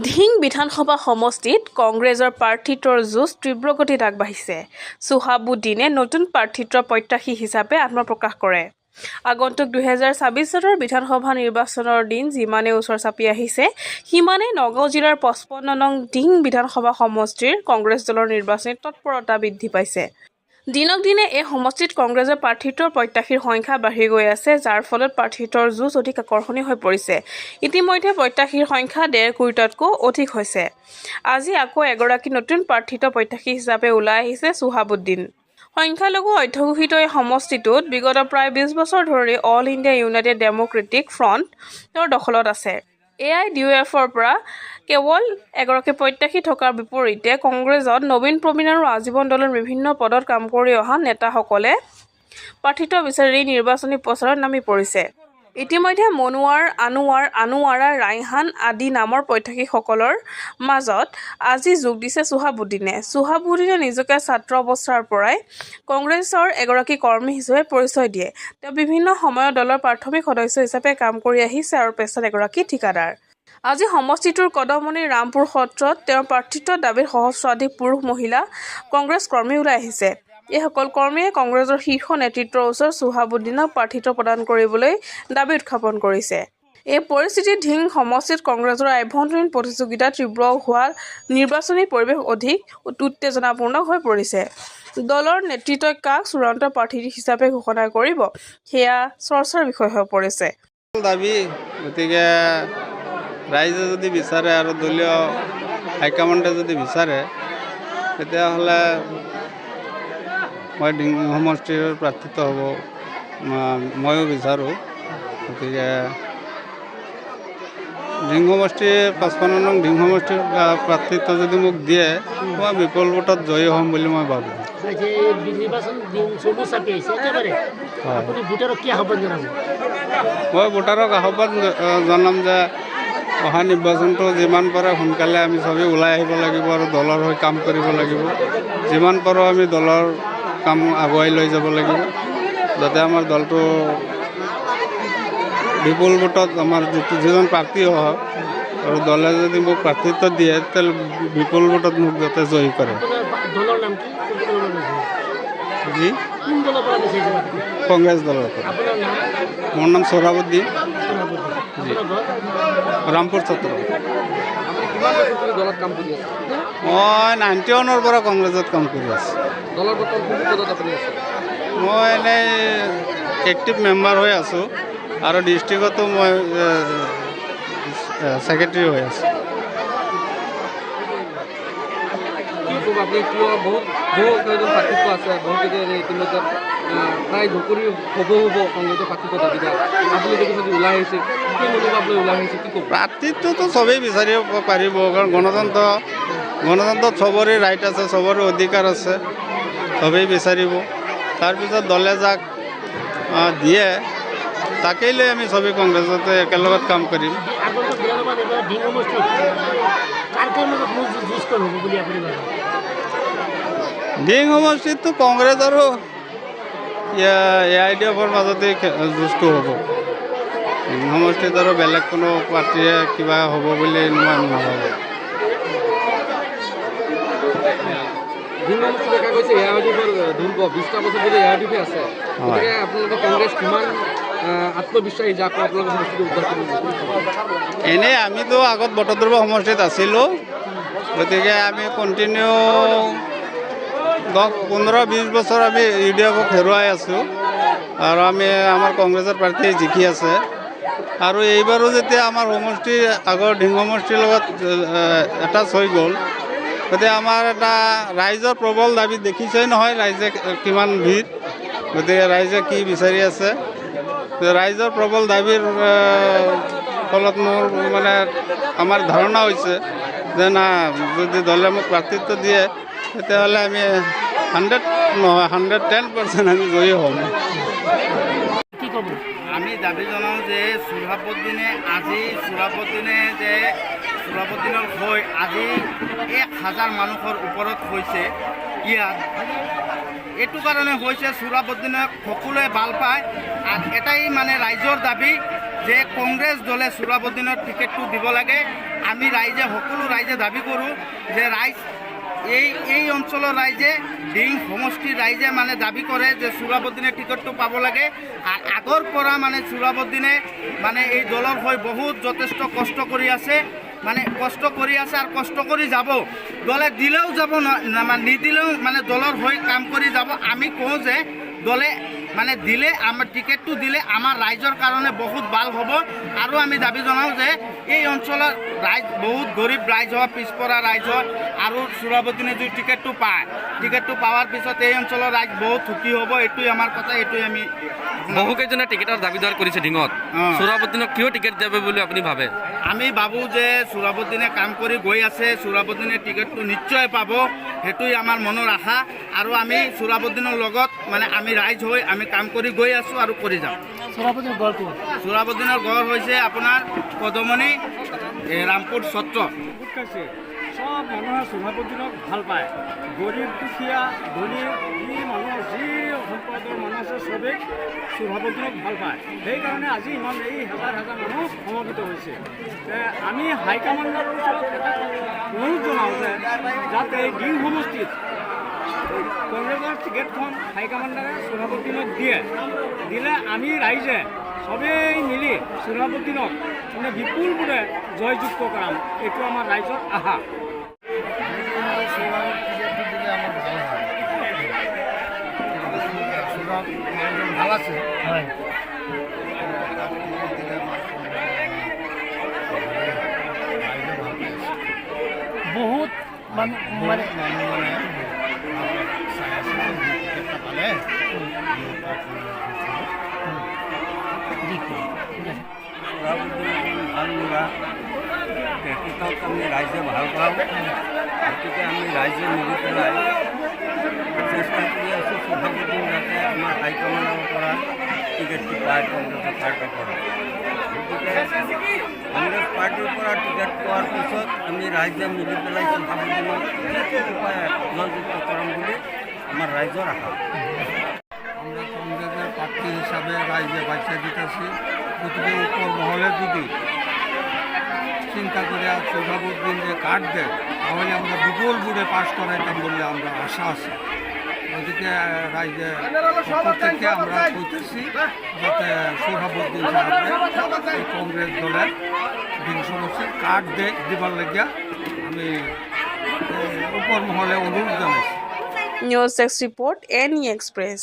ধিং বিধানসভা সমষ্টিত কংগ্ৰেছৰ প্ৰাৰ্থিত্বৰ যুঁজ তীব্ৰ গতিত আগবাঢ়িছে। সোহাবুদ্দিনে নতুন প্ৰাৰ্থিত্বৰ প্ৰত্যাশী হিচাপে আত্মপ্ৰকাশ কৰে। আগন্তুক 2024 চনৰ বিধানসভা নিৰ্বাচনৰ দিন যিমানে ওচৰ চাপি আহিছে, সিমানেই নগাঁও জিলাৰ 55 নং ধিং বিধানসভা সমষ্টিৰ কংগ্ৰেছ দলৰ নিৰ্বাচনী তৎপৰতা বৃদ্ধি পাইছে। দিনক দিনে এই সমষ্টিত কংগ্ৰেছৰ প্ৰাৰ্থিত্বৰ প্ৰত্যাশীৰ সংখ্যা বাঢ়ি গৈ আছে, যাৰ ফলত প্ৰাৰ্থিত্বৰ যুঁজ অধিক আকৰ্ষণীয় হৈ পৰিছে। ইতিমধ্যে প্ৰত্যাশীৰ সংখ্যা 1.5 কোটিতকৈও অধিক হৈছে। আজি আকৌ এগৰাকী নতুন প্ৰাৰ্থিত প্ৰত্যাশী হিচাপে ওলাই আহিছে সোহাবুদ্দিন। সংখ্যালঘু অধ্যুষিত এই সমষ্টিটোত বিগত প্ৰায় 20 বছৰ ধৰি অল ইণ্ডিয়া ইউনাইটেড ডেম'ক্ৰেটিক ফ্ৰণ্টৰ দখলত আছে। AIDUFৰ পৰা কেৱল এগৰাকী প্ৰত্যাশী থকাৰ বিপৰীতে কংগ্ৰেছত নবীন প্ৰবীণ আৰু আজীৱন দলৰ বিভিন্ন পদত কাম কৰি অহা নেতাসকলে প্ৰাৰ্থিত্ব বিচাৰি নিৰ্বাচনী প্ৰচাৰত নামি পৰিছে। ইতিমধ্যে মনোৱাৰ, আনোৱাৰা, ৰাইহান আদি নামৰ প্ৰত্যাশীসকলৰ মাজত আজি যোগ দিছে সোহাবুদ্দিনে। সোহাবুদ্দিনে নিজকে ছাত্ৰ অৱস্থাৰ পৰাই কংগ্ৰেছৰ এগৰাকী কৰ্মী হিচাপে পৰিচয় দিয়ে। তেওঁ বিভিন্ন সময়ত দলৰ প্ৰাথমিক সদস্য হিচাপে কাম কৰি আহিছে আৰু পেছাত এগৰাকী ঠিকাদাৰ। আজি সমষ্টিটোৰ কদমনিৰ ৰামপুৰ সত্ৰত তেওঁৰ প্ৰাৰ্থিত্বৰ দাবীত সহস্ৰাধিক পুৰুষ মহিলা কংগ্ৰেছ কৰ্মী ওলাই আহিছে। এইসকল কৰ্মীয়ে কংগ্ৰেছৰ শীৰ্ষ নেতৃত্বৰ ওচৰত সোহাবুদ্দিনক প্ৰাৰ্থিত্ব প্ৰদান কৰিবলৈ দাবী উত্থাপন কৰিছে। এই পৰিস্থিতিত ধিং সমষ্টিত কংগ্ৰেছৰ আভ্যন্তৰীণ প্ৰতিযোগিতা তীব্ৰ হোৱা নিৰ্বাচনী পৰিৱেশ অধিক উত্তেজনাপূৰ্ণ হৈ পৰিছে। দলৰ নেতৃত্বই কাক চূড়ান্ত প্ৰাৰ্থী হিচাপে ঘোষণা কৰিব, সেয়া চৰ্চাৰ বিষয় হৈ পৰিছে। দাবী গতিকে ৰাইজে যদি বিচাৰে আৰু দলীয় হাইকমাণ্ডে যদি বিচাৰে, তেতিয়াহ'লে মই ধিং সমষ্টিৰ প্ৰাৰ্থিত্ব হ'ব ময়ো বিচাৰোঁ। গতিকে ধিং সমষ্টিৰ 55 নং ধিং সমষ্টিৰ প্ৰাৰ্থিত্ব যদি মোক দিয়ে, মই বিপুল ভোটত জয়ী হ'ম বুলি মই ভাবোঁ। মই ভোটাৰক আহ্বান জনাম যে অহা নিৰ্বাচনটো যিমান পাৰে সোনকালে আমি চবেই ওলাই আহিব লাগিব আৰু দলৰ হৈ কাম কৰিব লাগিব। যিমান পাৰোঁ আমি দলৰ কাম আগুৱাই লৈ যাব লাগিব, যাতে আমাৰ দলটো বিপুল ভোটত আমাৰ যিজন প্ৰাৰ্থী হওক আৰু দলে যদি মোক প্ৰাৰ্থিত্ব দিয়ে, তেতিয়াহ'লে বিপুল ভোটত মোক যাতে জয়ী কৰে। জি কংগ্ৰেছ দলৰ পৰা। মোৰ নাম সোহাবুদ্দিন, ৰামপুৰ চত্ৰ। মই 91ৰ পৰা কংগ্ৰেছত কাম কৰি আছোঁ। মই এনেই এক্টিভ মেম্বাৰ হৈ আছোঁ আৰু ডিষ্ট্ৰিক্টতো মই ছেক্ৰেটাৰী হৈ আছোঁ। আপুনি বহুত প্ৰাৰ্থিত্ব আছে, বহুতে ইতিমধ্যে প্ৰায় ঢুকুৰি হ'ব কংগ্ৰেছৰ প্ৰাৰ্থিত্ব দাবীদাৰ। আপুনি যদি ওলাই আহিছে, কি মনোভাৱ লৈ ওলাই আহিছে, কি ক'ব? প্ৰাৰ্থিত্বটো চবেই বিচাৰিব পাৰিব, কাৰণ গণতন্ত্ৰত চবৰে ৰাইট আছে, চবৰে অধিকাৰ আছে, চবেই বিচাৰিব। তাৰপিছত দলে যাক দিয়ে তাকেই লৈ আমি চবেই কংগ্ৰেছতে একেলগত কাম কৰিম। ধিং সমষ্টিতটো কংগ্ৰেছ আৰু AIDUFৰ মাজতে যুঁজটো হ'ব। ধিং সমষ্টিত আৰু বেলেগ কোনো পাৰ্টীয়ে কিবা হ'ব বুলি মই নাভাবোঁ। ধিং সমষ্টি দেখা গৈছে AIDUFৰ দুৰ্গ 20টা বছৰ ধৰি AIDUF আছে। গতিকে আপোনালোকে কংগ্ৰেছ কিমান আত্মবিশ্বাসী যে আকৌ আপোনালোকে সমষ্টিটো উদ্ধাৰ কৰিব? এনেই আমিতো আগত বটদ্ৰৱা সমষ্টিত আছিলোঁ, গতিকে আমি কণ্টিনিউ 10-15-20 বছৰ আমি AIDUFক হেৰুৱাই আছোঁ আৰু আমি আমাৰ কংগ্ৰেছৰ প্ৰাৰ্থী জিকি আছে। আৰু এইবাৰো যেতিয়া আমাৰ সমষ্টি আগৰ ধিং সমষ্টিৰ লগত এটাচ হৈ গ'ল, গতিকে আমাৰ এটা ৰাইজৰ প্ৰবল দাবী দেখিছেই নহয়, ৰাইজে কিমান ভিৰ, গতিকে ৰাইজে কি বিচাৰি আছে। ৰাইজৰ প্ৰবল দাবীৰ ফলত মোৰ আমাৰ ধাৰণা হৈছে যে না, যদি দলে মোক প্ৰাৰ্থিত্ব দিয়ে, তেতিয়াহ'লে আমি 110% আমি জয়ী হ'ম। আমি দাবী জনাওঁ যে সোহাবুদ্দিনৰ হৈ আজি 1000 মানুহৰ ওপৰত হৈছে ইয়াত। এইটো কাৰণে হৈছে সোহাবুদ্দিনক সকলোৱে ভাল পায়, আৰু এটাই ৰাইজৰ দাবী যে কংগ্ৰেছ দলে সোহাবুদ্দিনৰ টিকেটটো দিব লাগে আমি ৰাইজে সকলো ৰাইজে দাবী কৰোঁ যে এই অঞ্চলৰ ৰাইজে ডিং সমষ্টিৰ ৰাইজে মানে দাবী কৰে যে সুৰাবুদ্দিনে টিকটটো পাব লাগে। আৰু আগৰ পৰা মানে সুৰাবুদ্দিনে মানে এই দলৰ হৈ বহুত যথেষ্ট কষ্ট কৰি আছে, আৰু কষ্ট কৰি যাব। দলে দিলেও যাব, নিদিলেও মানে দলৰ হৈ কাম কৰি যাব। আমি কওঁ যে দলে মানে দিলে, আমাৰ টিকেটটো দিলে আমাৰ ৰাইজৰ কাৰণে বহুত ভাল হ'ব। আৰু আমি দাবী জনাওঁ যে এই অঞ্চলৰ ৰাইজ বহুত গৰীব ৰাইজ হয়, পিছপৰা ৰাইজ হয়, আৰু সুৰাবুদ্দিনে যদি টিকেটটো পায়, টিকেটটো পাৱাৰ পিছত এই অঞ্চলৰ ৰাইজ বহুত সুখী হ'ব। এইটোৱে আমাৰ কথা, এইটোৱে আমি বহুকেইজনে টিকেটৰ দাবীদাৰ কৰিছে ঢিঙত। সুৰাবুদ্দিনক কিয় টিকেট দিব বুলি আপুনি ভাবে? আমি ভাবোঁ যে সুৰাবুদ্দিনে কাম কৰি গৈ আছে, সুৰাবুদ্দিনে টিকেটটো নিশ্চয় পাব, সেইটোৱে আমাৰ মনৰ আশা। আৰু আমি সুৰাবুদ্দিনৰ লগত মানে আমি ৰাইজ হৈ আমি কাম কৰি গৈ আছোঁ আৰু কৰি যাম। সুৰাবুদ্দিনৰ গড় হৈছে আপোনাৰ পদমণি ৰামপুৰ সত্ৰ। সব মানুহে সুভাবুদ্দিনক ভাল পায়। গৰীব দুখীয়া ধনী যি মানুহ, যি সম্প্ৰদায়ৰ মানুহ আছে চবেই সুভাবুদ্দিনক ভাল পায়। সেইকাৰণে আজি ইমান এই হাজাৰ হাজাৰ মানুহ সমবেত হৈছে। আমি হাইকমাণ্ডৰ ওচৰত এটা অনুৰোধ জনাওঁ যে যাতে এই ডিং সমষ্টিত কংগ্ৰেছৰ টিকেটখন হাইকমাণ্ডাৰে সুভাবুদ্দিনক দিলে আমি ৰাইজে সবেই মিলি সুভাবুদ্দিনক মানে বিপুলভাৱে জয়যুক্ত কৰাম। এইটো আমাৰ ৰাইজৰ আশা। ভাল আছে, হয়। বহুত মানুহ মানে পালে ভাল ল'ৰা, তেখেতক আমি ৰাইজে ভাল পাওঁ। গতিকে আমি ৰাইজে মিলি পেলাই চেষ্টা কৰি আছোঁ সুভাবুদ্দিন যাতে আমাৰ হাইকমাণ্ডৰ পৰা টিকেটটো পায় কংগ্ৰেছৰ পাৰ্টিৰ পৰা। গতিকে কংগ্ৰেছ পাৰ্টিৰ পৰা টিকেট পোৱাৰ পিছত আমি ৰাইজে মিলি পেলাই সুভাবুদ্দিনক যিটো উপায় জয়যুক্ত কৰাম বুলি আমার রাইজর আশা। আমরা কংগ্রেসের প্রার্থী হিসাবে রাইজে বাচ্চা দিতেছি। গতিকে উপর মহলে যদি চিন্তা করে সুভাবুদ্দিন যে কার্ড দেয় তাহলে আমরা বিপুল বুড়ে পাশ করাইতাম বলে আমরা আশা আছে। গতিকে রাইজে পক্ষ থেকে আমরা কইতেছি যাতে সুভাবুদ্দিন সাহেব এই কংগ্রেস দলের দিন সমস্যার কার্ড দিবার লাগিয়া আমি উপর মহলে অনুরোধ জানাইছি। News Desk Report, NE Express.